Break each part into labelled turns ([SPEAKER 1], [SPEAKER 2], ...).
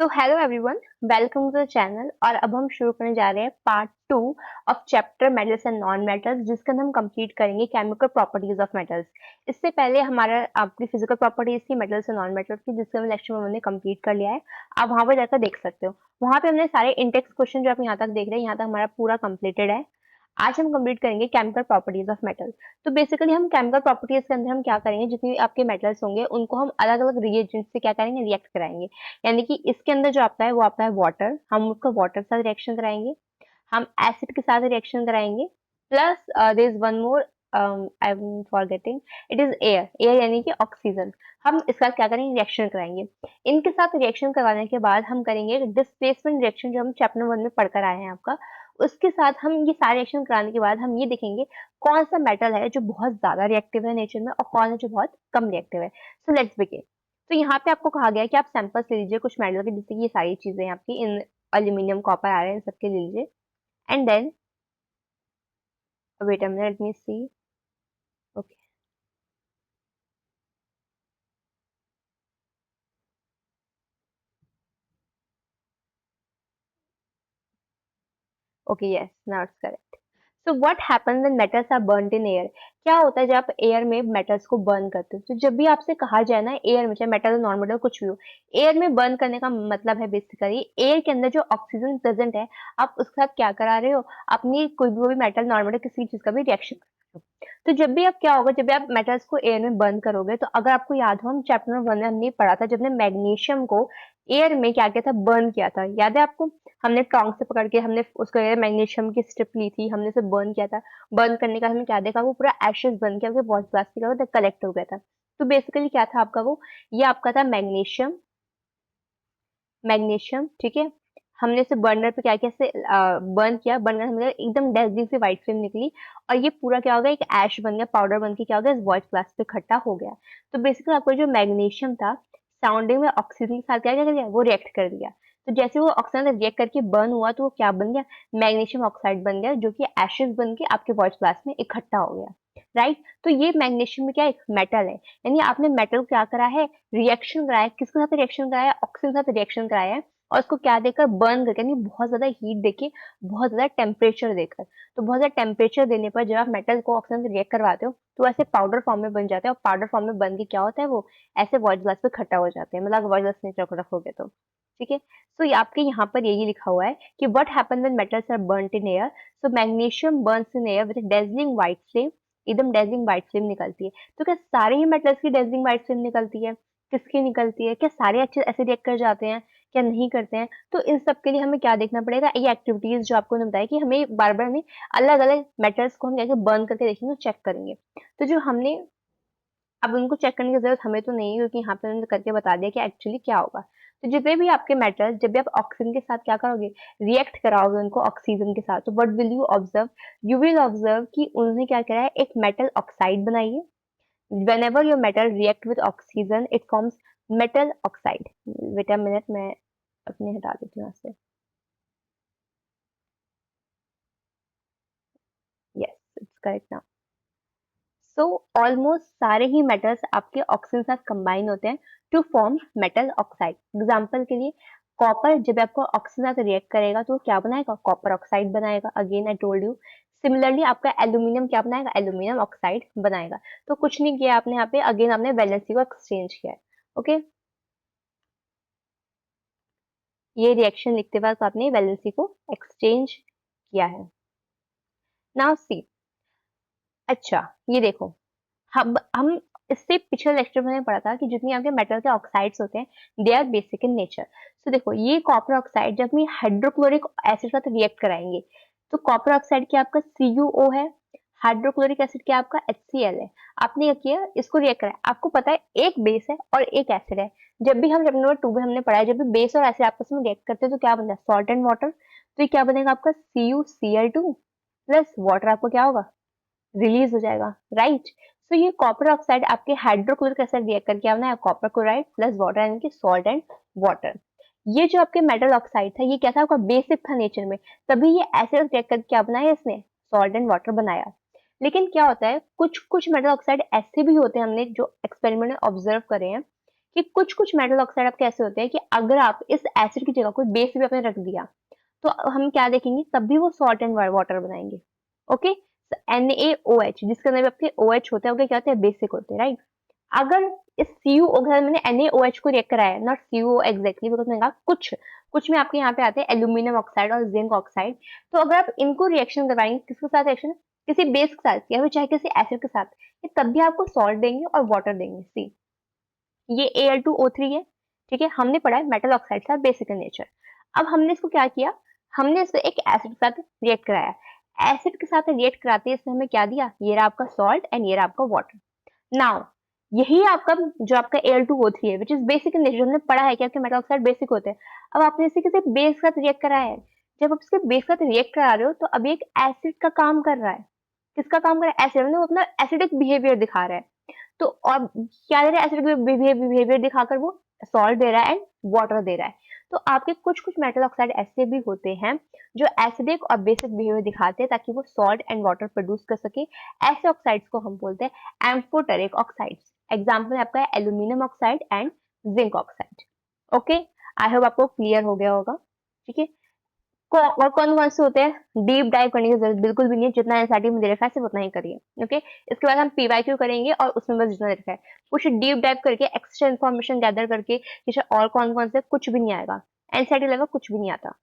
[SPEAKER 1] तो hello everyone, welcome to the channel. और अब हम शुरू करने जा रहे हैं part 2 of chapter metals and non metals, जिसके अंदर हम कंप्लीट करेंगे केमिकल प्रॉपर्टीज ऑफ मेटल्स। इससे पहले हमारा आपकी फिजिकल प्रॉपर्टीज थी मेटल्स एंड नॉन मेटल्स की, जिसके हम लेक्चर में हमने कंप्लीट कर लिया है। आप वहां पर जाकर देख सकते हो। वहां पे हमने सारे इंटेक्स क्वेश्चन जो आप यहाँ तक देख रहे हैं, यहाँ तक हमारा पूरा कंप्लीटेड है। आज हम कंप्लीट करेंगे केमिकल प्रॉपर्टीज ऑफ मेटल। तो बेसिकली हम केमिकल प्रॉपर्टीज के अंदर हम क्या करेंगे, जितने भी आपके मेटल्स होंगे उनको हम अलग अलग रिएजेंट से क्या करेंगे, रिएक्ट कराएंगे। यानी कि इसके अंदर जो आपका है वो आपका है वाटर, हम उसको वाटर के साथ रिएक्शन कराएंगे। हम एसिड के साथ रिएक्शन कराएंगे। Plus there is one more, I am forgetting, it is air. Air यानी कि ऑक्सीजन। हम इसका क्या करेंगे, रिएक्शन कराएंगे। इनके साथ रिएक्शन करवाने के बाद हम करेंगे डिस्प्लेसमेंट रिएक्शन, जो हम चैप्टर 1 में पढ़कर आए हैं आपका। उसके साथ हम ये सारे रिएक्शन कराने के बाद हम ये देखेंगे कौन सा मेटल है जो बहुत ज्यादा रिएक्टिव है नेचर में और कौन है जो बहुत कम रिएक्टिव है। So let's begin. तो यहाँ पे आपको कहा गया है कि आप सैंपल्स ले लीजिए कुछ मेटल के, जैसे कि ये सारी चीजें आपकी इन एल्यूमिनियम, कॉपर, आयरन, सबके ले लीजिए। And then wait a minute, let me see. Okay, okay, yes, now it's correct. So what happens when metals are burned in air. क्या होता है जब आप एयर में मेटल्स को बर्न करते हो? तो जब भी आपसे कहा जाए ना एयर में, चाहे मेटल नॉन मेटल कुछ भी हो, एयर में बर्न करने का मतलब है बेसिकली एयर के अंदर जो ऑक्सीजन प्रेजेंट है, आप उसके साथ क्या करा रहे हो, अपनी कोई भी मेटल नॉन मेटल किसी चीज का भी रिएक्शन। तो जब भी आप क्या होगा, जब भी आप मेटल्स को एयर में बर्न करोगे, तो अगर आपको याद हो, हम चैप्टर नंबर 1 में हमने पढ़ा था, जब हमने मैग्नीशियम को एयर में क्या किया था, बर्न किया था, याद है आपको? हमने टोंग से पकड़ के हमने उसको मैग्नीशियम की स्ट्रिप ली थी, हमने उसे बर्न किया था। बर्न करने का हमने क्या देखा, वो पूरा एशेस बन के आपके वॉच ग्लास पे कलेक्ट हो गया था। तो बेसिकली क्या था आपका वो, ये आपका था मैग्नीशियम। मैग्नीशियम, ठीक है। हमने इसे बर्नर पे क्या किया, इसे बर्न किया। बर्न करने मतलब एकदम डेजिंग से व्हाइट फ्लेम निकली, और ये पूरा क्या हो गया, एक ऐश बन गया, पाउडर बन के क्या हो गया, इस वॉइस ग्लास पे इकट्ठा हो गया। तो बेसिकली आपको जो मैग्नीशियम था, साउंडिंग में ऑक्सीजन के साथ क्या क्या कर दिया, वो रिएक्ट कर दिया। तो जैसे वो ऑक्सीजन रिएक्ट करके बर्न हुआ, तो वो क्या बन गया, मैग्नीशियम ऑक्साइड बन गया, जो कि एशेस बन के आपके वॉइस ग्लास में इकट्ठा हो गया। राइट। तो ये मैग्नीशियम में क्या एक मेटल है, यानी आपने मेटल को क्या करा है, रिएक्शन कराया। किसके साथ रिएक्शन कराया, ऑक्सीजन के साथ रिएक्शन कराया है। और उसको क्या देकर, बर्न करके, यानी बहुत ज्यादा हीट देके, बहुत ज्यादा टेम्परेचर देकर। तो बहुत ज्यादा टेम्परेचर देने पर जब आप मेटल को ऑक्सीजन से रिएक्ट करवाते हो, तो ऐसे पाउडर फॉर्म में बन जाते हैं, और पाउडर फॉर्म में बन के क्या होता है, वो ऐसे वॉइस ग्लास पे इकट्ठा हो जाते हैं, मतलब वॉइस ग्लास नीचे रखोगे तो। ठीक है। सो ये आपके यहाँ पर यही लिखा हुआ है कि what happen when metals are burned in air. So magnesium burns in air with dazzling white flame. एकदम डेजलिंग व्हाइट फ्लेम निकलती है। तो क्या सारे ही मेटल्स की डेजलिंग व्हाइट फ्लेम निकलती है? किसकी निकलती है? क्या सारे अच्छे ऐसे रिएक्ट कर जाते हैं, क्या नहीं करते हैं? तो इन सब के लिए हमें क्या देखना पड़ेगा, ये एक्टिविटीज जो आपको बताया कि हमें बार बार हमें अलग अलग मेटल्स को हम कैसे बर्न करके देखेंगे, चेक करेंगे। तो जो हमने, अब उनको चेक करने की जरूरत हमें तो नहीं है, क्योंकि यहाँ पे उन्होंने करके बता दिया कि एक्चुअली क्या होगा। तो जितने भी आपके मेटल्स, जब भी आप ऑक्सीजन के साथ क्या करोगे, रिएक्ट कराओगे उनको ऑक्सीजन के साथ, तो what will you observe, you will observe कि उन्होंने क्या करा है, एक मेटल ऑक्साइड बनाई है। whenever your metal react with oxygen it forms metal oxide। wait a minute, मैं अपने हटा देती हूँ यहाँ से। yes, it's correct now। so almost सारे ही मेटल्स आपके ऑक्सीजन के साथ कंबाइन होते हैं to form metal oxide. Example के लिए कॉपर, जब आपको ऑक्सीजन के साथ रिएक्ट करेगा तो क्या बनाएगा, कॉपर ऑक्साइड बनाएगा। Again I told you. Similarly आपका एल्यूमिनियम क्या बनाएगा, एल्यूमिनियम ऑक्साइड बनाएगा। तो कुछ नहीं किया आपने यहाँ पे, अगेन आपने वैलेंसी को एक्सचेंज किया है। ओके, ये रिएक्शन लिखते वक्त आपने वैलेंसी को एक्सचेंज किया है। Now see. अच्छा, ये देखो, हम इससे पिछले लेक्चर में पढ़ा था कि जितनी आपके मेटल के ऑक्साइड्स होते हैं, they are basic in nature. तो देखो, ये कॉपर ऑक्साइड जब हम हाइड्रोक्लोरिक एसिड के साथ रिएक्ट कराएंगे, तो कॉपर ऑक्साइड क्या आपका CuO है, हाइड्रोक्लोरिक एसिड क्या आपका HCl है। आपने क्या किया, इसको रिएक्ट कराया। आपको पता है एक बेस है और एक एसिड है। जब भी हम चैप्टर नंबर 2 में हमने पढ़ा है, जब भी बेस और एसिड आपस में रिएक्ट करते हैं तो क्या बनता है, सॉल्ट एंड वाटर। तो ये क्या बनेगा आपका, CuCl2 प्लस वाटर आपको क्या होगा, रिलीज हो जाएगा। राइट। सो ये कॉपर ऑक्साइड आपके हाइड्रोक्लोरिक एसिड रिएक्ट करके क्या बनाया, कॉपर क्लोराइड प्लस वाटर, यानी कि सॉल्ट एंड वाटर। ये जो आपके मेटल ऑक्साइड था, ये क्या था, आपका बेसिक था नेचर में, तभी ये एसिड रिएक्ट करके क्या बनाया इसने, सॉल्ट एंड वाटर बनाया। लेकिन क्या होता है, कुछ कुछ मेटल ऑक्साइड ऐसे भी होते हैं, हमने जो एक्सपेरिमेंट में ऑब्जर्व करे हैं, कि कुछ-कुछ मेटल ऑक्साइड आपके ऐसे होते हैं कि अगर आप इस एसिड की जगह कोई बेस भी आपने रख दिया, तो हम क्या देखेंगे तब भी वो सॉल्ट एंड वाटर बनाएँगे। ओके? NaOH जिसके अंदर भी आपके OH होते हैं, वो क्या होते हैं? बेसिक होते हैं, राइट? अगर इस CuO के साथ मैंने NaOH को रिएक्ट कराया, नॉट CuO एग्ज़ैक्टली बिकॉज़ मैंने कहा कुछ में आपके यहाँ पे आते हैं एल्यूमीनियम ऑक्साइड और जिंक ऑक्साइड। तो अगर आप इनको रिएक्शन करवाएँगे, किसके साथ रिएक्शन? किसी बेस के साथ या फिर चाहे किसी एसिड के साथ, ये तब भी आपको सॉल्ट देंगे और वाटर देंगे। सी ये Al2O3 है, ठीक है? हमने पढ़ा है मेटल ऑक्साइड का बेसिक इन नेचर। अब हमने इसको क्या किया? हमने इसे एक एसिड के साथ रिएक्ट कराया। एसिड के साथ रिएक्ट कराते ही इसने हमें क्या दिया? ये रहा आपका सॉल्ट एंड ये रहा आपका वाटर। नाउ यही आपका जो आपका Al2O3 है which is basic in nature, हमने पढ़ा है कि आपके मेटल ऑक्साइड बेसिक होते हैं। अब आपने इसे किसी बेस के साथ रिएक्ट कराया है। जब आप इसके बेस के साथ रिएक्ट करा रहे हो तो अभी एक एसिड का काम कर रहा है। किसका काम कर रहा है? एसिड, मतलब वो अपना एसिडिक बिहेवियर दिखा रहा है। तो अब क्या दे रहा है एसिडिक बिहेवियर दिखाकर वो? सॉल्ट दे रहा है एंड वाटर दे रहा है। तो आपके कुछ-कुछ मेटल ऑक्साइड ऐसे भी होते हैं जो एसिडिक और बेसिक बिहेवियर दिखाते हैं ताकि वो सॉल्ट एंड वाटर प्रोड्यूस कर सके। ऐसे ऑक्साइड्स को हम बोलते हैं एम्फोटेरिक ऑक्साइड्स। एग्जाम्पल आपका है aluminium oxide and zinc oxide. Okay, I hope आपको क्लियर हो गया होगा। ठीक है, और कौन-कौन से होते हैं? डीप डाइव करने की ज़रूरत बिल्कुल भी नहीं है, जितना एनसीईआरटी में दे रखा है सिर्फ उतना ही करिए, ओके? इसके बाद हम पीवाईक्यू करेंगे और उसमें बस जितना दे रखा है। कुछ डीप डाइव करके एक्स्ट्रा इन्फॉर्मेशन गैदर करके जैसे और कौन-कौन से कुछ भी नहीं आएगा। एनसीईआरटी लेवल कुछ भी नहीं आता।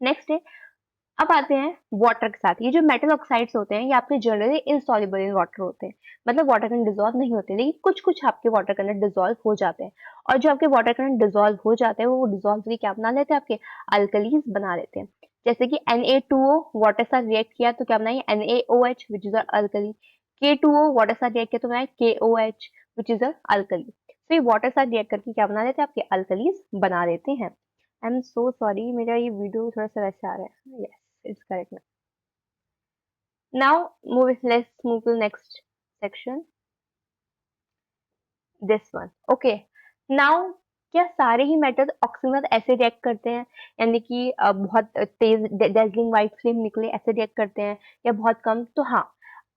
[SPEAKER 1] नेक्स्ट है, अब आते हैं वाटर के साथ। ये जो मेटल ऑक्साइड्स होते हैं ये आपके जनरली इनसॉल्युबल इन वाटर होते हैं, मतलब वाटर के अंदर डिसॉल्व नहीं होते, लेकिन कुछ-कुछ आपके वाटर के अंदर डिसॉल्व हो जाते हैं। और जो आपके वाटर के अंदर डिसॉल्व हो जाते हैं वो डिसॉल्व करके क्या बना लेते हैं? आपके अल्कलीज बना लेते हैं। जैसे कि Na2O वाटर के साथ रिएक्ट किया तो क्या बनाई? NaOH which is a alkali. K2O water के साथ रिएक्ट किया तो बनाया KOH which is a alkali. तो ये वाटर के साथ रिएक्ट करके क्या बना लेते हैं? आपके अल्कलीज बना लेते हैं। आई एम सो सॉरी, मेरा ये वीडियो थोड़ा-सा वैसे आ रहा है। Yes, it's correct now. Now let's move to the next section. This one. Okay. Now क्या सारे ही मेटल्स ऑक्सीजन के साथ ऐसे रिएक्ट करते हैं, यानी कि बहुत तेज डेज़लिंग व्हाइट फ्लेम निकले ऐसे रिएक्ट करते हैं या बहुत कम? तो हाँ,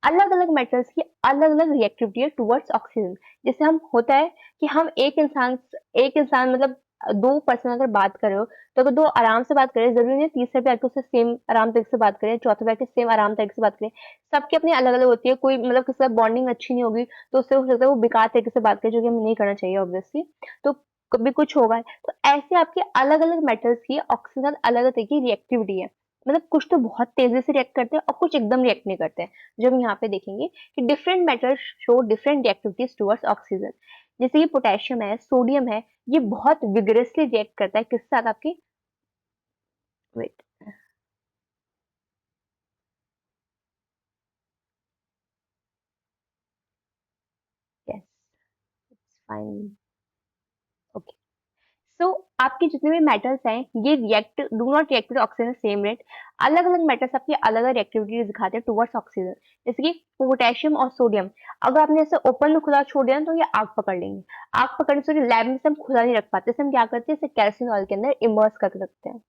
[SPEAKER 1] अलग-अलग मेटल्स की अलग-अलग रिएक्टिविटी है टुवर्ड्स ऑक्सीजन। जैसे हम होता है कि हम एक इंसान मतलब 2 पर्सन अगर बात कर रहे हो, तो अगर 2 आराम से बात करें, ज़रूरी नहीं है तीसरे पे आके उससे सेम आराम तरीके से बात करें, चौथे पे आके सेम आराम तरीके से बात करें। सबकी अपनी अलग-अलग होती है, कोई मतलब किसी के साथ बॉन्डिंग अच्छी नहीं होगी, तो उससे हो सकता है वो बेकार तरीके से बात करे, जो कि हमें नहीं करना चाहिए ऑब्वियसली। तो कभी कुछ होगा, तो ऐसे आपके अलग-अलग मेटल्स की ऑक्सीजन के साथ अलग-अलग तरह की रिएक्टिविटी है। मतलब कुछ तो बहुत तेज़ी से रिएक्ट करते हैं और कुछ एकदम रिएक्ट नहीं करते हैं। जो हम यहाँ पे देखेंगे कि different metals show different reactivities towards oxygen. जैसे कि पोटेशियम है, सोडियम है, ये बहुत विगरसली रिएक्ट करता है किसके साथ? आपकी wait, yes, it's fine, okay. So आपके जितने भी मेटल्स हैं ये react do not react with oxygen same rate. अलग-अलग मेटल्स आपकी अलग-अलग रिएक्टिविटी दिखाते हैं टुवर्ड्स ऑक्सीजन। जैसे कि पोटेशियम और सोडियम, अगर आपने इसे ओपन में खुला छोड़ दिया ना तो ये आग पकड़ लेंगे। आग पकड़ने से लैब में से हम खुला नहीं रख पाते, इसे हम क्या करते हैं? इसे केरोसिन ऑयल के अंदर इमर्स करके रखते हैं।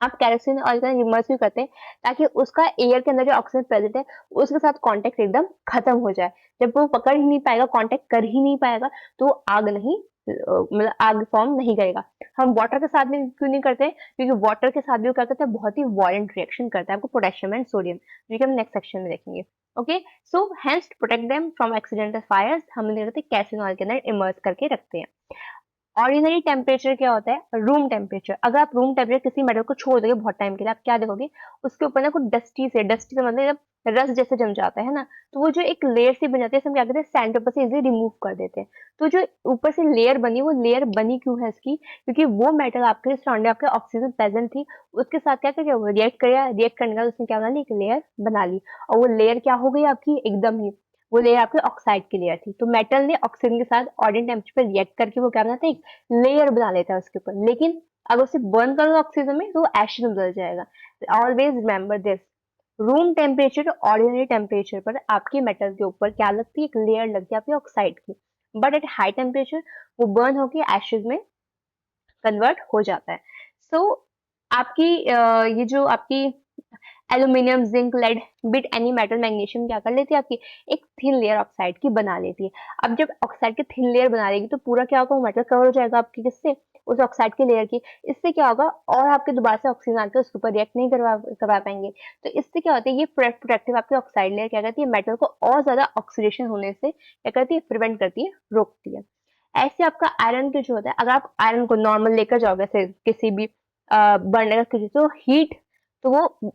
[SPEAKER 1] आप केरोसिन ऑयल का इमर्स भी करते हैं ताकि उसका एयर के अंदर जो ऑक्सीजन प्रेजेंट है उसके साथ कांटेक्ट एकदम खत्म हो जाए। जब वो पकड़ ही नहीं पाएगा, कांटेक्ट कर ही नहीं पाएगा, तो आग नहीं मतलब आग फॉर्म नहीं करेगा। हम वाटर के साथ भी क्यों नहीं करते? क्योंकि वाटर के साथ भी वो क्या करता है? बहुत ही वायलेंट रिएक्शन करता है आपको पोटेशियम एंड सोडियम, जो कि हम नेक्स्ट सेक्शन में देखेंगे। Okay, so hence to protect them from accidental fires हम क्या करते हैं? केरोसिन ऑयल के अंदर इमर्स करके रखते हैं। ऑर्डिनरी टेम्परेचर क्या होता है? Room temperature. अगर आप रूम टेम्परेचर किसी मेटल को छोड़ दोगे बहुत टाइम के लिए, आप क्या देखोगे? उसके ऊपर ना कुछ डस्टी से मतलब जब रस्ट जैसे जम जाता है ना, तो वो जो एक लेयर सी बन जाती है, इसे हम क्या करते हैं? सैंड पेपर से इज़िली रिमूव कर देते हैं। तो जो ऊपर से लेयर बनी, वो लेयर बनी क्यों है इसकी? क्योंकि वो मेटल आपके सराउंडिंग आपके ऑक्सीजन प्रेज़ेंट थी, उसके साथ क्या किया? वो रिएक्ट किया, रिएक्ट करने के बाद उसने क्या बना ली? एक लेयर बना ली और वो लेयर क्या हो गई आपकी? एकदम ही वो लेयर आपके ऑक्साइड की लेयर थी। तो मेटल ने ऑक्सीजन के साथ ऑर्डिनरी टेम्परेचर पे रिएक्ट करके वो क्या बनाता है? एक लेयर बना लेता है उसके ऊपर। लेकिन अगर उसे बर्न कर दो ऑक्सीजन में तो वो एशेज़ में बदल जाएगा। Always remember this, room temperature ordinary temperature पर आपके मेटल के ऊपर क्या लगती है? एक लेयर लगती है आपकी ऑक्साइड की। बट एट हाई टेम्परेचर वो बर्न होके एशेज़ में कन्वर्ट हो जाता है। सो आपकी ये जो आपकी aluminium, zinc, lead, bit any metal, magnesium क्या कर लेती है आपकी एक थिन लेयर ऑक्साइड की बना लेती है। अब जब ऑक्साइड की थिन लेयर बना लेगी तो पूरा क्या होगा, वो मेटल कवर हो जाएगा आपकी किससे, उस ऑक्साइड की लेयर की। इससे क्या होगा, और आपके दोबारा से ऑक्सीजन आकर उसके ऊपर रिएक्ट नहीं करवा करवा पाएंगे। तो इससे क्या होता है, ये प्रोटेक्टिव आपकी ऑक्साइड लेयर क्या करती है, मेटल को और ज्यादा ऑक्सीडेशन होने से क्या करती है, प्रिवेंट करती है, रोकती है। ऐसे आपका आयरन के जो होता है, अगर आप आयरन को नॉर्मल लेकर जाओगे जैसे किसी भी बर्नर का किसी तो हीट, तो वो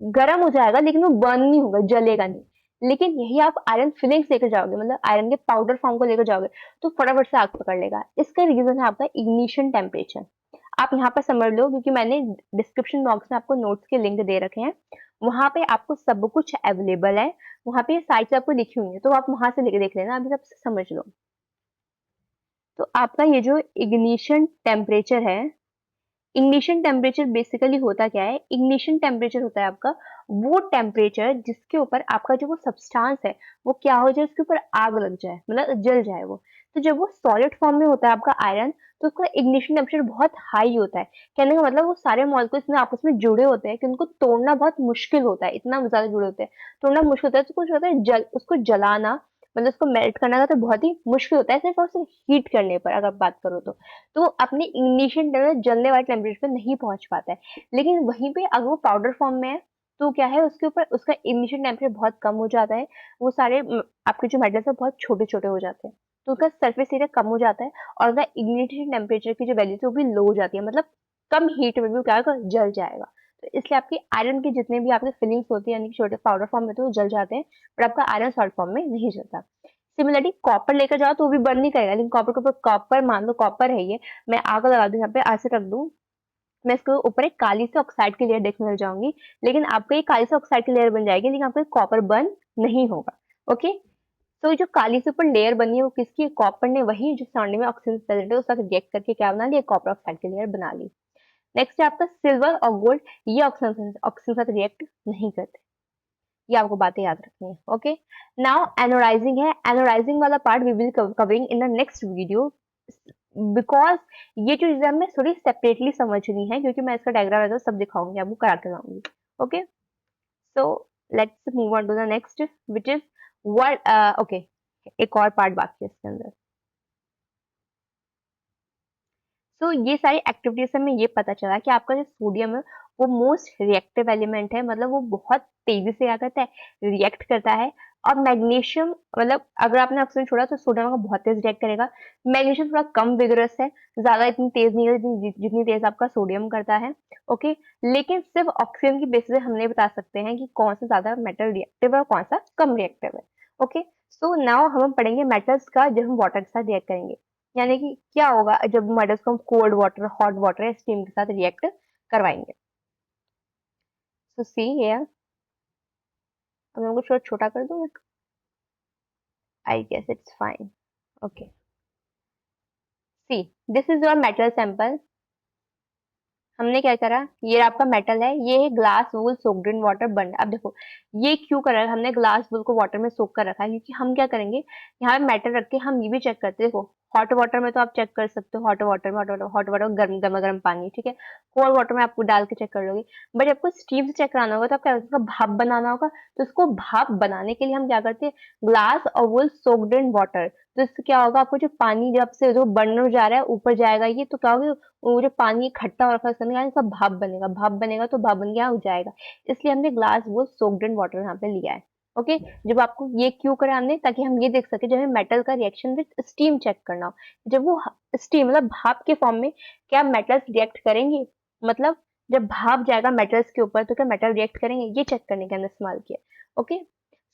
[SPEAKER 1] गर्म हो जाएगा लेकिन वो बर्न नहीं होगा, जलेगा नहीं। लेकिन यही आप आयरन फिलिंग्स लेकर जाओगे, मतलब आयरन के पाउडर फॉर्म को लेकर जाओगे, तो फटाफट से आग पकड़ लेगा। इसका रीजन है आपका इग्निशन टेम्परेचर। आप यहाँ पर समझ लो, क्योंकि मैंने डिस्क्रिप्शन बॉक्स में आपको नोट्स के लिंक दे रखे हैं, वहां पे आपको सब कुछ अवेलेबल है, वहां पे साइट्स आपको लिखी हुई है, तो आप वहां से लेके देख लेना, अभी सब समझ लो। तो आपका ये जो इग्निशन टेम्परेचर है, इग्निशन टेम्परेचर बेसिकली होता क्या है, इग्निशन टेम्परेचर होता है आपका वो टेम्परेचर जिसके ऊपर आपका जो वो सब्सटेंस है वो क्या हो जाए, उसके ऊपर आग लग जाए, मतलब जल जाए वो। तो जब वो सॉलिड फॉर्म में होता है आपका आयरन, तो उसका इग्निशन टेम्परेचर बहुत हाई होता है। कहने का मतलब वो सारे मॉलिक्यूल्स में आपस में जुड़े होते हैं कि उनको तोड़ना बहुत मुश्किल होता है, इतना ज्यादा जुड़े होते हैं, तोड़ना मुश्किल होता है। तो कुछ होता है जल, उसको जलाना, मतलब उसको मेल्ट करना का तो बहुत ही मुश्किल होता है, सिर्फ और सिर्फ हीट करने पर अगर बात करो तो वो अपने इग्निशन जलने वाले टेम्परेचर पे नहीं पहुंच पाता है। लेकिन वहीं पे अगर वो पाउडर फॉर्म में है, तो क्या है, उसके ऊपर उसका इग्निशन टेम्परेचर बहुत कम हो जाता है। वो सारे आपके जो मेटल्स है बहुत छोटे छोटे हो जाते हैं, तो उसका सरफेस एरिया कम हो जाता है, और उसका इग्निशन टेम्परेचर की जो वैल्यू है वो भी लो हो जाती है, मतलब कम हीट में भी वो क्या होगा, जल जाएगा। तो इसलिए आपकी आयरन के जितने भी आपके फिलिंग्स होती है, यानी कि छोटे पाउडर फॉर्म में, तो वो जल जाते हैं, पर आपका आयरन सॉल्ट फॉर्म में नहीं जलता। सिमिलरली कॉपर लेकर जाओ तो वो भी बर्न नहीं करेगा, लेकिन कॉपर के ऊपर, कॉपर मान लो कॉपर है ये, मैं आग लगा दूं यहाँ पे, ऐसे रख दूं, मैं इसके ऊपर एक काली से ऑक्साइड की लेयर देखने लग जाऊंगी, लेकिन आपको ये काली से ऑक्साइड की लेयर बन जाएगी, लेकिन आपको कॉपर बर्न नहीं होगा। ओके, तो जो काली से ऊपर लेयर बनी है वो किसकी है, कॉपर ने, वही जो सराउंडिंग में ऑक्सीजन प्रेजेंट है उसका रिएक्ट करके क्या बना लिया, कॉपर ऑक्साइड की लेयर बना ली। नेक्स्ट है आपका सिल्वर और गोल्ड, ये ऑक्सीजन ऑक्सीजन के साथ रिएक्ट नहीं करते, ये आपको बातें याद रखनी है। ओके, नाउ एनोडाइजिंग है, एनोडाइजिंग वाला part we will covering in the next video, because ये जो चीजें हमें थोड़ी सेपरेटली समझनी है, क्योंकि मैं इसका डायग्राम वगैरह सब दिखाऊंगी आपको, करा के लाऊंगी। Okay, so let's move on to the next which is what, okay, एक और पार्ट बाकी है इसके अंदर। तो ये सारी एक्टिविटीज से हमें ये पता चला कि आपका जो सोडियम है वो मोस्ट रिएक्टिव एलिमेंट है, मतलब वो बहुत तेजी से क्या करता है, रिएक्ट करता है। और मैग्नीशियम, मतलब अगर आपने ऑक्सीजन छोड़ा तो सोडियम का बहुत तेज रिएक्ट करेगा। मैग्नीशियम थोड़ा कम विगरस है, ज्यादा इतनी तेज नहीं है जितनी तेज आपका सोडियम करता है। ओके, लेकिन सिर्फ ऑक्सीजन की बेसिस पे हम नहीं बता सकते हैं कि कौन सा ज्यादा मेटल रिएक्टिव है और कौन सा कम रिएक्टिव है। ओके, सो नाउ हम पढ़ेंगे मेटल्स का जब हम वाटर के साथ रिएक्ट करेंगे, यानी कि क्या होगा जब मेटल्स को हम कोल्ड वाटर, हॉट वाटर या स्टीम के साथ रिएक्ट करवाएंगे। सो सी हियर, अब मैं कुछ छोटा कर दूं, I guess it's fine. Okay, see, this is your metal sample. हमने क्या करा, ये आपका मेटल है, ये है glass wool soaked in water बंड। अब देखो ये क्यों करा है, हमने ग्लास वूल को वाटर में सोक कर रखा है, क्योंकि हम क्या करेंगे, यहाँ पे मेटल रख के हम ये भी चेक करते हैं। देखो हॉट वाटर में तो आप चेक कर सकते हो, हॉट वाटर में, हॉट वाटर गर्म गर्म गर्म पानी, ठीक है, कोल्ड वाटर में आपको डाल के चेक कर लोगे। बट आपको स्टीम से चेक कराना होगा तो आप क्या, उसका भाप बनाना होगा। तो उसको भाप बनाने के लिए हम क्या करते हैं, ग्लास और वूल सोक्ड इन वाटर। तो इससे क्या होगा, आपको जो पानी जब से जो बर्नर जा रहा है ऊपर जाएगा, ये तो क्या होगा, वो जो पानी इकट्ठा हो रखा है उसके अंदर, इसका भाप बनेगा, भाप बनेगा तो भाप बन गया हो जाएगा। इसलिए हमने ग्लास वो सोक्ड इन वाटर यहाँ पे लिया है। ओके, जब आपको ये क्यों करा हमने, ताकि हम ये देख सके जब हमें मेटल का रिएक्शन विद स्टीम चेक करना हो, जब वो स्टीम मतलब भाप के फॉर्म में क्या मेटल्स रिएक्ट करेंगे, मतलब जब भाप जाएगा मेटल्स के ऊपर तो क्या मेटल रिएक्ट करेंगे, ये चेक करने के अंदर इस्तेमाल किया। ओके,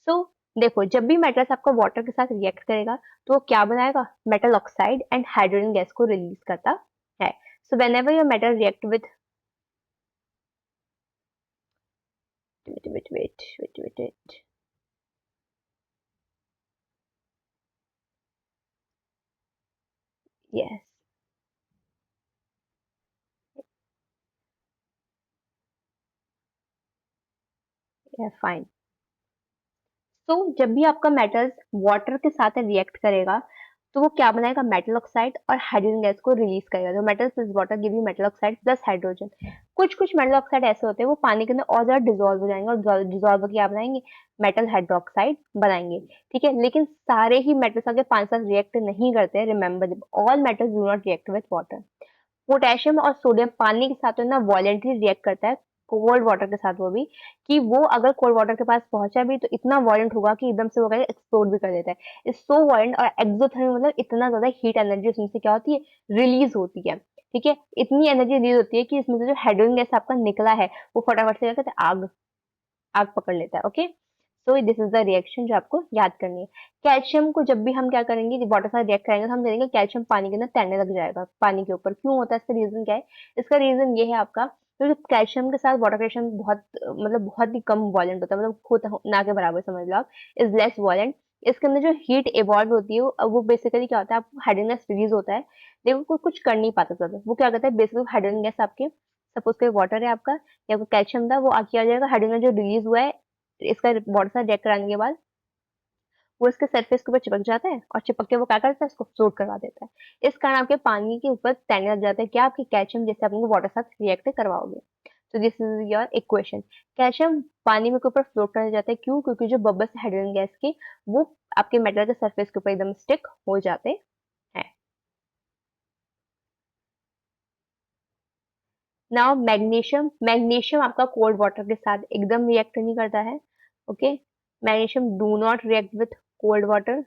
[SPEAKER 1] सो देखो जब भी मेटल्स आपका वाटर के साथ रिएक्ट करेगा तो वो क्या बनाएगा, metal oxide and hydrogen gas को रिलीज करता है। So whenever your metal react with, wait. Yes, yeah, fine. तो जब भी आपका मेटल्स वाटर के साथ रिएक्ट करेगा तो वो क्या बनाएगा, मेटल ऑक्साइड और हाइड्रोजन गैस को रिलीज करेगा। तो metal plus water give you metal oxide plus hydrogen. कुछ कुछ मेटल ऑक्साइड ऐसे होते हैं वो पानी के अंदर और ज्यादा डिजोल्व हो जाएंगे और डिजोल्व होकर क्या बनाएंगे, मेटल हाइड्रोक्साइड बनाएंगे। ठीक है, लेकिन सारे ही मेटल्स आगे पानी के साथ रिएक्ट नहीं करते हैं। Remember, all metals do not react with water. Potassium और सोडियम पानी के साथ तो ना वॉलेंटली रिएक्ट करता है, कोल्ड वाटर के साथ वो भी, कि वो अगर कोल्ड वाटर के पास पहुंचा भी तो इतना वॉलेंट होगा कि एकदम से वो एक्सप्लोड भी कर देता है। It's so वॉलेंट। और एक्सोथर्मिक मतलब इतना ज्यादा हीट एनर्जी उसमें से क्या होती है, रिलीज होती है। ठीक है, इतनी एनर्जी रिलीज होती है कि इसमें से जो हाइड्रोजन गैस आपका निकला है वो फटाफट से क्या कहते हैं, आग आग पकड़ लेता है। Okay, so this is the reaction जो आपको याद करनी है। कैल्शियम को जब भी हम क्या करेंगे, वाटर से रिएक्ट करेंगे तो हम देखेंगे कैल्शियम पानी के अंदर तैरने लग जाएगा पानी के ऊपर। क्यों होता है, इसका रीजन क्या है? इसका रीजन ये है आपका, क्योंकि कैल्शियम के साथ वाटर कैल्शियम बहुत मतलब बहुत ही कम वॉलेंट होता है, मतलब होता ना के बराबर समझ लो आप, इज लेस वॉलेंट। इसके अंदर जो हीट इवॉल्व होती है वो बेसिकली क्या होता है, आपको हाइड्रोजन गैस रिलीज होता है, लेकिन वो कुछ कर नहीं पाता ज्यादा। वो क्या करता है, बेसिकली हाइड्रोजन गैस आपके, सपोज कोई वाटर है आपका या कोई कैल्शियम था, वो आके आ जाएगा, हाइड्रोजन जो रिलीज हुआ है इसका वाटर से रिएक्ट कराने के बाद वो इसके सरफेस के ऊपर चिपक जाता है और चिपक के वो क्या करता है, इसको फ्लोट करवा देता है। इस कारण आपके पानी के ऊपर तैरने लग जाता है क्या, आपके कैल्शियम जैसे आप वाटर साथ रिएक्ट करवाओगे। तो this is your equation. Calcium पानी में के ऊपर फ्लोट करने जाता है, क्यों? क्योंकि जो बबल्स है हाइड्रोजन गैस के वो आपके मेटल के सरफेस के ऊपर एकदम स्टिक हो जाते हैं। नाउ मैग्नीशियम, मैग्नीशियम आपका कोल्ड वाटर के साथ एकदम रिएक्ट नहीं करता है। Okay, magnesium do not react with cold water,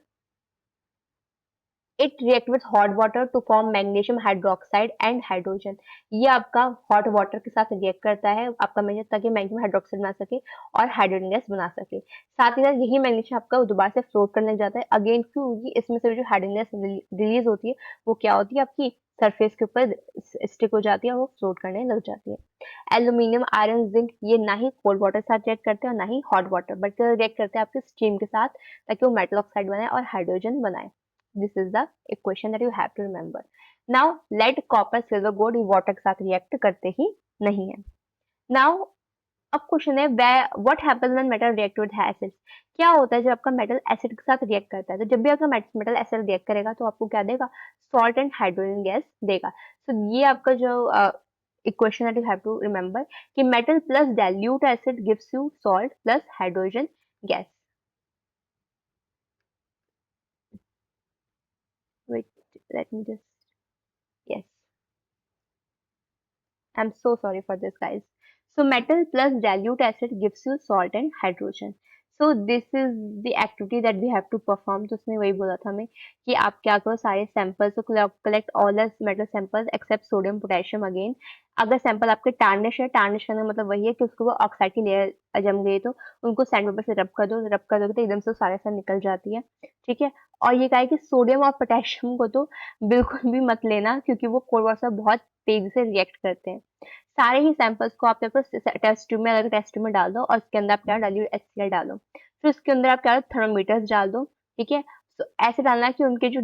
[SPEAKER 1] it react with hot water to form magnesium hydroxide and hydrogen. ये आपका हॉट वाटर के साथ रिएक्ट करता है आपका मैग्नीशियम, ताकि मैग्नीशियम हाइड्रोक्साइड बना सके और हाइड्रोजन गैस बना सके। साथ ही साथ यही मैग्नीशियम आपका दोबारा से फ्लोट करने जाता है अगेन, क्योंकि इसमें से जो हाइड्रोजन गैस रिलीज होती है वो क्या होती है, आपकी सरफेस के ऊपर स्टिक हो जाती है और वो फ्लोट करने लग जाती है। एल्यूमिनियम, आयरन, जिंक ये ना ही कोल्ड वाटर के साथ रिएक्ट करते हैं और ना ही हॉट वाटर, बट रिएक्ट करते हैं आपके स्टीम के साथ, ताकि वो मेटल ऑक्साइड बनाए और हाइड्रोजन बनाए। This is the equation that you have to remember. Now lead, copper, silver, gold ये वाटर के साथ रिएक्ट करते ही नहीं है। Now अब क्वेश्चन है, what happens when metal react with acid. क्या होता है जब आपका मेटल एसिड के साथ रिएक्ट करता है? तो जब भी आपका मेटल एसिड रिएक्ट करेगा तो आपको क्या देगा, सॉल्ट एंड हाइड्रोजन गैस देगा। तो ये आपका जो equation that you have to remember कि metal plus dilute acid gives you salt plus hydrogen gas. Wait, let me just, yes, I'm so sorry for this, guys. So metal plus dilute acid gives you salt and hydrogen. So this is the activity that we have to perform. तो उसने वही बोला था हमें कि आप क्या करो, सारे सैंपल्स को collect all the metal samples except sodium potassium again. अगर सैंपल आपके टार्निश है, टार्निश करने का मतलब वही है कि उसको वो ऑक्साइड की लेयर जम गई तो उनको सैंड पेपर से रब कर दो, रब कर दोगे तो एकदम से सारे सारे निकल जाती है। ठीक है, और ये कहा है कि सोडियम और पोटेशियम को तो बिल्कुल भी मत लेना, क्योंकि वो कोल्ड वाटर से बहुत तेजी से रिएक्ट करते हैं। सारे ही सैंपल्स को आप टेस्ट ट्यूब में, अलग टेस्ट ट्यूब में डाल दो और उसके अंदर आप क्या डालिए, HCl डालो। फिर उसके अंदर आप क्या, थर्मोमीटर्स डाल दो। ठीक है, तो ऐसे डालना है कि उनके जो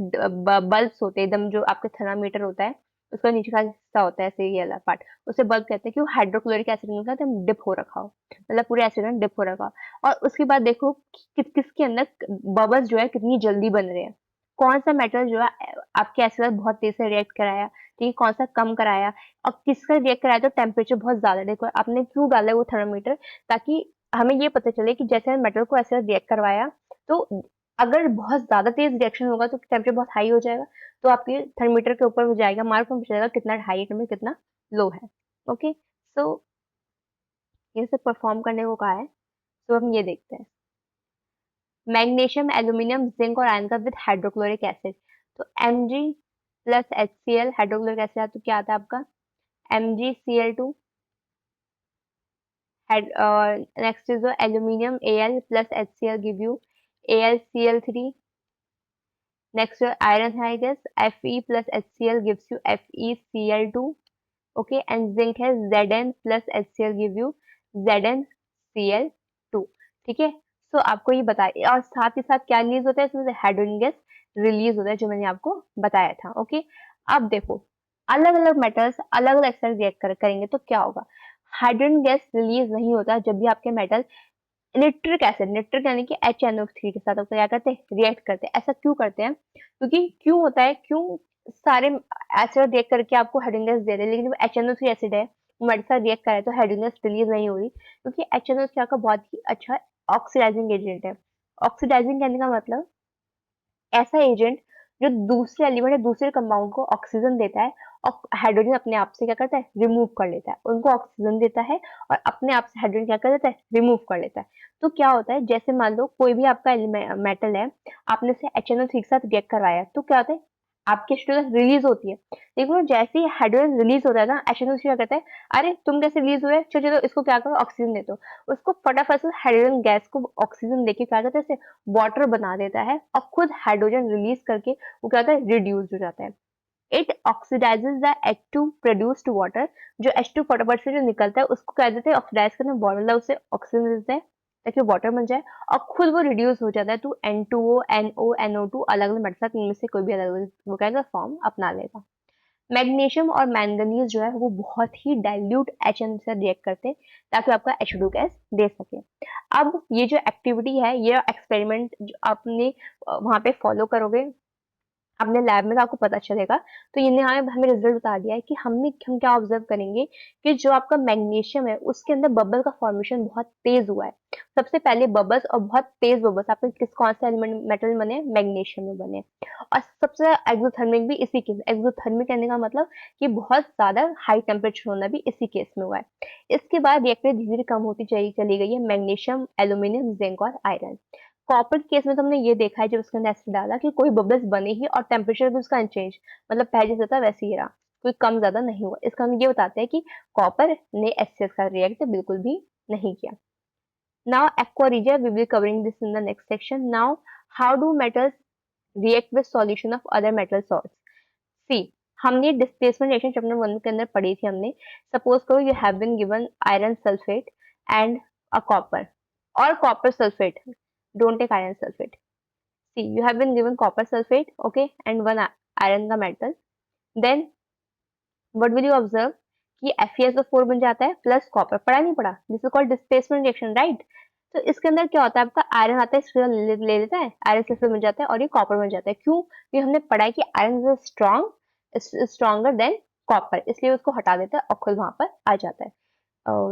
[SPEAKER 1] बल्ब्स होते हैं, एकदम जो आपके थर्मामीटर होता है उसका नीचे का हिस्सा होता है ऐसे, ये वाला पार्ट, उसे बल्ब कहते हैं, कि वो हाइड्रोक्लोरिक एसिड निकला तो डिप हो रखा हो, मतलब पूरे एसिड में डिप हो रखा हो। और उसके बाद देखो किसके अंदर बबल्स जो है कितनी जल्दी बन रहे हैं, कौन सा मेटल जो है आपके एसिड बहुत तेज से रिएक्ट कराया, ठीक है, कौन सा कम कराया और किसका रिएक्ट कराया, तो टेम्परेचर बहुत ज्यादा। देखो आपने क्यों डाला है वो थर्मोमीटर, ताकि हमें ये पता चले कि जैसे मेटल को ऐसे रिएक्ट करवाया, तो अगर बहुत ज्यादा तेज रिएक्शन होगा तो टेम्परेचर बहुत हाई हो जाएगा, तो आपके थर्मोमीटर के ऊपर हो जाएगा, मार्क में जाएगा कितना हाई है कितना लो है। ओके, सो ये सब परफॉर्म करने को कहा है। तो हम ये देखते हैं, मैग्नीशियम, एल्यूमिनियम, जिंक और आयन का विद हाइड्रोक्लोरिक एसिड। तो Mg plus HCl hydrochloric acid, तो क्या आता है आपका MgCl2। Next is aluminium Al plus HCl give you AlCl3। Next iron है, I guess Fe plus HCl gives you FeCl2. Okay, and zinc है Zn plus HCl give you ZnCl2। ठीक है, so आपको ये बताया, और साथ ही साथ क्या रिलीज होता है इसमें से, हाइड्रोजन गैस रिलीज होता है, जो मैंने आपको बताया था। ओके, अब देखो अलग अलग मेटल्स अलग अलग रिएक्ट करेंगे तो क्या होगा, हाइड्रोजन गैस रिलीज नहीं होता जब भी आपके मेटल निट्रिक यानी कि HNO3 के साथ होकर क्या करते हैं, रिएक्ट करते हैं। ऐसा क्यों करते हैं? क्योंकि क्यों होता है, क्यों सारे एसिड रिएक्ट करके आपको हाइड्रोजन दे रहे हैं, लेकिन जो HNO3 एसिड है वो हमारे साथ रिएक्ट कर रहा है तो हाइड्रोजन रिलीज नहीं हो रही, क्योंकि HNO3 का बहुत ही अच्छा ऑक्सीडाइजिंग एजेंट है। ऑक्सीडाइजिंग कहने का मतलब ऐसा एजेंट जो दूसरे एलिमेंट या दूसरे कंपाउंड को ऑक्सीजन देता है और हाइड्रोजन अपने आप से क्या करता है, रिमूव कर लेता है। उनको ऑक्सीजन देता है और अपने आप से हाइड्रोजन क्या कर देता है, रिमूव कर लेता है। तो क्या होता है, जैसे मान लो कोई भी आपका मेटल है, आपने उसे HNO3 के साथ रिएक्ट करवाया, तो क्या होता है, आपकी हाइड्रोजन रिलीज होती है। देखो जैसे ही हाइड्रोजन रिलीज होता है ना, HNO3 क्या करता है, अरे तुम कैसे रिलीज हुए, चलो चलो इसको क्या करो, ऑक्सीजन दे दो। उसको फटाफट से हाइड्रोजन गैस को ऑक्सीजन देके क्या करता है, वाटर बना देता है और खुद हाइड्रोजन रिलीज करके वो क्या होता है, रिड्यूस हो जाता है। It oxidises the H2 produced water. जो H2 फटाफट से जो निकलता है उसको क्या देते हैं, ऑक्सीडाइज करने मतलब उसे ऑक्सीजन देते हैं ताकि वाटर बन जाए और खुद वो रिड्यूस हो जाता है टू N2O, NO, NO2 अलग अलग मेटल इनमें से कोई भी अलग अलग वो क्या फॉर्म अपना लेगा। मैग्नीशियम और मैंगनीज जो है वो बहुत ही डाइल्यूट HN से रिएक्ट करते हैं ताकि आपका H2 गैस दे सके। अब ये जो एक्टिविटी है, ये एक्सपेरिमेंट जो आपने वहां पे फॉलो करोगे अपने लैब में, तो आपको पता चलेगा। तो इन्हें हमें रिजल्ट बता दिया है कि हम क्या ऑब्जर्व करेंगे कि जो आपका मैग्नीशियम है उसके अंदर बबल का फॉर्मेशन बहुत तेज हुआ है। सबसे पहले बबल्स, और बहुत तेज बबल्स आपने कौन से एलिमेंट मेटल में बने, मैग्नीशियम में बने। और सबसे एक्सोथर्मिक भी इसी केस, एक्सोथर्मिक कहने का मतलब कि बहुत ज्यादा हाई टेम्परेचर होना भी इसी केस में हुआ है। इसके बाद रिएक्टर धीरे धीरे कम होती चली गई है मैग्नीशियम, एल्यूमिनियम, जिंक और आयरन। कॉपर के केस में तो हमने ये देखा है जब उसके अंदर एसिड डाला कि कोई बबल्स बने ही और टेम्परेचर भी उसका अनचेंज, मतलब पहले जैसा था वैसे ही रहा, कोई कम ज्यादा नहीं हुआ। इसका हम ये बताते हैं कि कॉपर ने एसिड का रिएक्ट बिल्कुल भी नहीं किया। Now aqua regia we will covering this in the next section. Now how do metals react with solution of other metal salts. See, हमने डिस्प्लेसमेंट रिएक्शन चैप्टर 1 के अंदर पढ़ी थी हमने। सपोज करो you have been given iron sulphate and a copper, और copper sulphate, don't take iron sulfate. See, you have been given copper sulfate, okay, and one iron का metal. Then what will you observe कि FeSO4 बन जाता है plus copper, पढ़ा नहीं पढ़ा, this is called displacement reaction, right. तो इसके अंदर क्या होता है, आपका आयरन आता है, इसको ले लेता है, आयरन सल्फेट बन जाता है और ये कॉपर बन जाता है। क्यों? क्योंकि हमने पढ़ा है कि iron is strong, stronger than copper, इसलिए उसको हटा देता है और खुद वहां पर आ जाता है।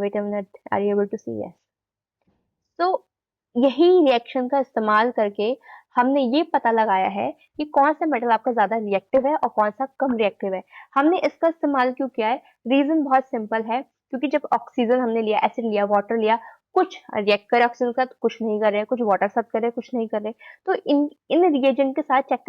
[SPEAKER 1] Wait a minute, are you able to see? Yes. तो यही रिएक्शन का इस्तेमाल करके हमने ये पता लगाया है कि कौन सा मेटल आपका ज्यादा रिएक्टिव है और कौन सा कम रिएक्टिव है। हमने इसका इस्तेमाल क्यों किया है? रीजन बहुत सिंपल है, क्योंकि जब ऑक्सीजन हमने लिया, एसिड लिया, वाटर लिया, कुछ रिएक्ट करे ऑक्सीजन के साथ, कुछ नहीं कर रहे, कुछ वाटर साथ कर रहे, कुछ नहीं कर रहे। तो इन इन रिएजेंट के साथ चेक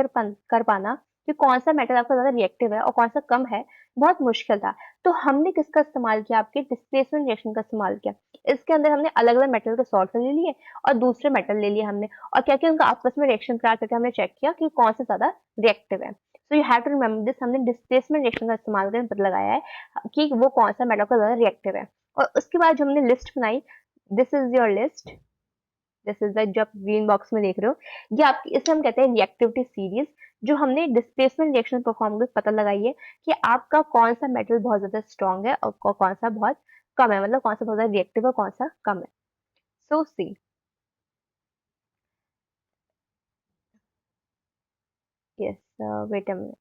[SPEAKER 1] कर पाना कि कौन सा मेटल आपका ज्यादा रिएक्टिव है और कौन सा कम है, बहुत मुश्किल था। तो हमने किसका इस्तेमाल किया? आपके डिस्प्लेसमेंट रिएक्शन का इस्तेमाल किया। इसके अंदर हमने अलग अलग मेटल के सॉल्ट ले लिए और दूसरे मेटल ले लिए हमने, और क्या किया, उनका आपस में रिएक्शन करा करके हमने चेक किया कि कौन सा ज्यादा रिएक्टिव है। So you have to remember this, हमने डिस्प्लेसमेंट रिएक्शन का इस्तेमाल करके पता लगाया है कि वो कौन सा मेटल का ज्यादा रिएक्टिव है। और उसके बाद जो हमने लिस्ट बनाई, this is your list, this is the, जो आप ग्रीन बॉक्स में देख रहे हो, ये आपकी, इसे हम कहते हैं रिएक्टिविटी सीरीज। जो हमने डिस्प्लेसमेंट रिएक्शन परफॉर्म कर पता लगाई है कि आपका कौन सा मेटल बहुत ज्यादा स्ट्रॉन्ग है और कौन सा बहुत कम है, मतलब कौन सा बहुत ज्यादा रिएक्टिव है, कौन सा कम है। सो सी, yes, wait a minute.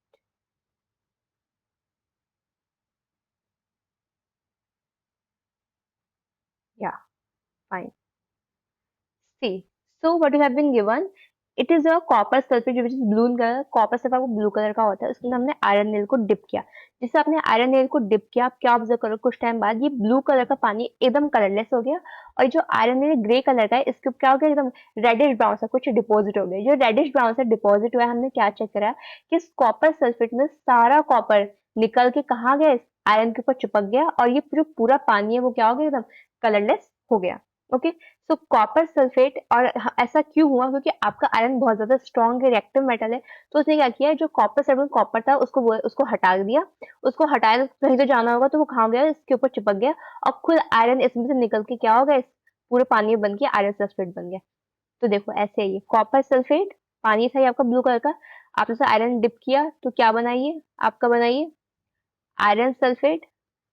[SPEAKER 1] Yeah, fine. See, so what you have been given, it is a copper sulfate which is blue in color. Copper सिर्फ आपको ब्लू कलर का होता है, उसके अंदर हमने आयरन नेल को डिप किया। जिससे आपने आयरन नेल को डिप किया, आप क्या ऑब्जर्व करो, कुछ टाइम बाद ये ब्लू कलर का पानी एकदम कलरलेस हो गया, और जो आयरन नेल ग्रे कलर का है, इसके ऊपर क्या हो गया, एकदम रेडिश ब्राउन सा कुछ डिपॉजिट हो गया। जो रेडिश ब्राउन सा डिपॉजिट हुआ है, हमने क्या चेक करा कि इस कॉपर सल्फेट में सारा कॉपर निकल के कहाँ गया, आयरन के ऊपर चिपक गया, और ये जो पूरा पानी है वो क्या हो गया, एकदम कलरलेस हो गया। ओके, सो कॉपर सल्फेट, और ऐसा क्यों हुआ, क्योंकि आपका आयरन बहुत ज्यादा स्ट्रॉन्ग रिएक्टिव मेटल है। तो उसने क्या किया, जो कॉपर सल्फेट कॉपर था उसको हटा दिया, उसको हटाया, तो कहीं तो जाना होगा, तो वो कहाँ गया, इसके ऊपर चिपक गया, और खुद आयरन इसमें से निकल के क्या हो गया, इस पूरे पानी में बन के आयरन सल्फेट बन गया। तो देखो ऐसे ही कॉपर सल्फेट पानी था ये आपका ब्लू कलर का, आपने उसे आयरन डिप किया तो क्या बनाइए, आपका बनाइए आयरन सल्फेट,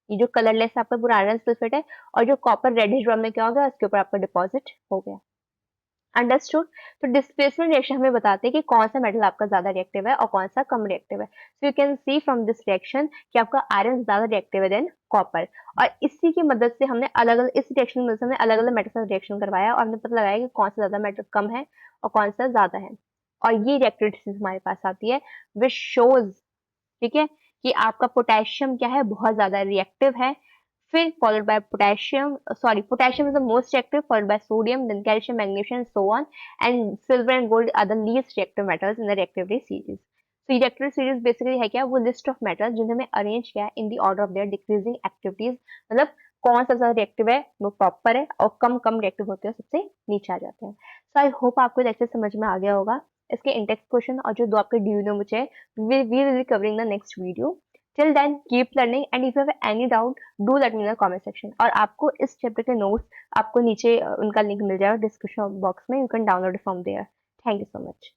[SPEAKER 1] ये जो कलरलेस आपका पूरा आयरन सल्फेट है और जो कॉपर रेडिश ड्रम में क्या हो गया, उसके ऊपर आपका डिपॉजिट हो गया। अंडरस्टूड। तो डिस्प्लेसमेंट रिएक्शन हमें बताते हैं कि कौन सा मेटल आपका ज्यादा रिएक्टिव है और कौन सा कम रिएक्टिव है। So you can see from this reaction कि आपका आयरन ज्यादा रिएक्टिव है देन कॉपर। और इसी की मदद से हमने अलग अलग, इस रिएक्शन की मदद से हमने अलग अलग मेटल से रिएक्शन करवाया और हमने पता लगाया कि कौन सा ज्यादा मेटल कम है और कौन सा ज्यादा है। और ये रिएक्टिविटी हमारे पास आती है विच शोज, ठीक है, कि आपका पोटेशियम क्या है, बहुत ज्यादा रिएक्टिव है, फिर followed by potassium, sorry potassium is the most reactive, followed by sodium, then calcium, magnesium, so on, and silver and gold are the least reactive metals in the reactivity series. तो ये reactive series basically है क्या, वो list of metals जिन्हें हमें arrange किया है in the order of their decreasing activities, मतलब कौन सा ज्यादा रिएक्टिव है वो प्रॉपर है और कम कम रिएक्टिव होते हैं सबसे नीचे आ जाते हैं। सो आई होप आपको लेक्चर समझ में आ गया होगा। इसके इंडेक्स क्वेश्चन और जो दो आपके ड्यूनो मुझे we will be covering the next video. Till then, keep learning, and if you have any doubt, do let me know in the comment section. और आपको इस चैप्टर के नोट्स आपको नीचे उनका लिंक मिल जाएगा डिस्क्रिप्शन बॉक्स में, you can download from there. Thank you so much.